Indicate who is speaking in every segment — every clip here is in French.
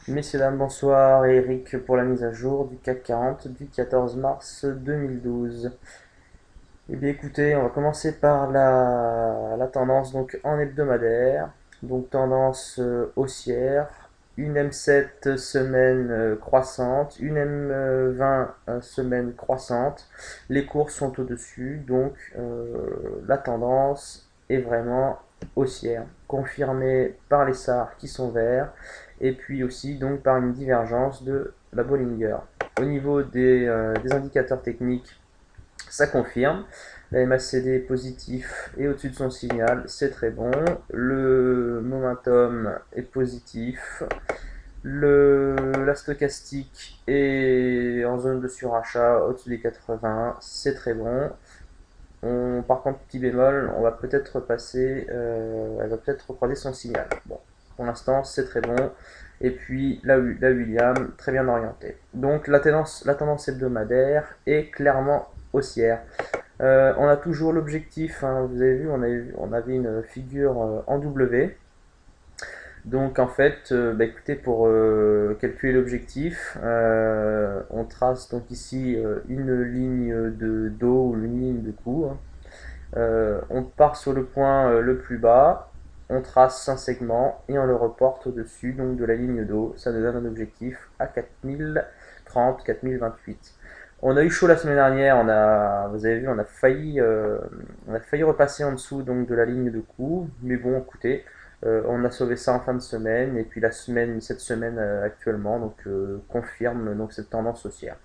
Speaker 1: Messieurs, dames, bonsoir. Eric pour la mise à jour du CAC 40 du 14 mars 2012. Eh bien écoutez, on va commencer par la tendance donc en hebdomadaire. Donc tendance haussière, une M7 semaine croissante, une M20 semaine croissante. Les cours sont au-dessus, donc la tendance est vraiment haussière, confirmée par les SAR qui sont verts, et puis aussi donc par une divergence de la Bollinger. Au niveau des indicateurs techniques, ça confirme. La MACD est positif et au-dessus de son signal, c'est très bon. Le momentum est positif. La stochastique est en zone de surachat au-dessus des 80, c'est très bon. Par contre, petit bémol, on va peut-être passer, elle va peut-être recroiser son signal. Bon, pour l'instant, c'est très bon. Et puis la William, très bien orientée. Donc la tendance hebdomadaire est clairement haussière. On a toujours l'objectif, hein, vous avez vu, on avait une figure en W. Donc en fait, bah, écoutez, pour calculer l'objectif, on trace donc ici une ligne de dos ou une ligne de cou, hein. On part sur le point le plus bas, on trace un segment et on le reporte au-dessus donc de la ligne d'eau. Ça nous donne un objectif à 4030, 4028. On a eu chaud la semaine dernière, vous avez vu, on a failli repasser en dessous donc de la ligne de coup, mais bon, écoutez, on a sauvé ça en fin de semaine et puis cette semaine actuellement donc confirme donc cette tendance haussière.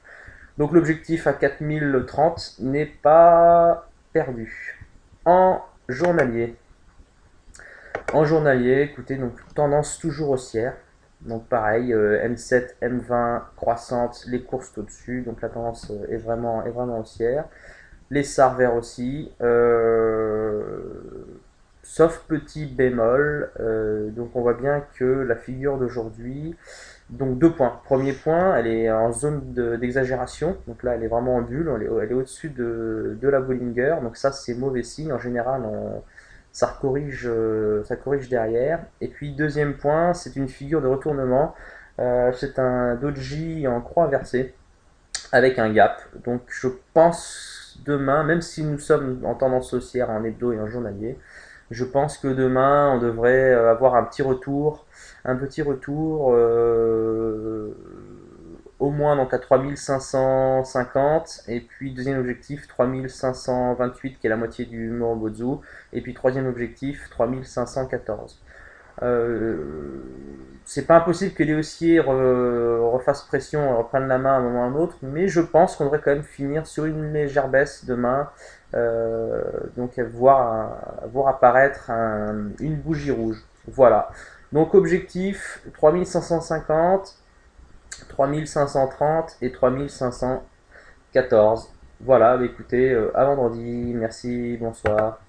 Speaker 1: Donc l'objectif à 4030 n'est pas perdu. En journalier. En journalier, écoutez, donc tendance toujours haussière. Donc pareil, M7, M20 croissante, les courses au-dessus, donc la tendance est vraiment haussière. Les SAR verts aussi, sauf petit bémol. Donc on voit bien que la figure d'aujourd'hui, donc deux points. Premier point, elle est en zone d'exagération, donc là elle est vraiment en bulle, elle est au-dessus de la Bollinger, donc ça c'est mauvais signe. En général, ça corrige derrière. Et puis deuxième point, c'est une figure de retournement. C'est un doji en croix inversée avec un gap. Donc je pense demain, même si nous sommes en tendance haussière en hebdo et en journalier, je pense que demain on devrait avoir un petit retour au moins donc à 3550, et puis deuxième objectif 3528 qui est la moitié du Morobozu, et puis troisième objectif 3514. Euh, c'est pas impossible que les haussiers refassent pression, reprennent la main à un moment ou à un autre, mais je pense qu'on devrait quand même finir sur une légère baisse demain, donc voir apparaître une bougie rouge. Voilà. Donc objectif 3550, 3530 et 3514. Voilà, bah écoutez, à vendredi, merci, bonsoir.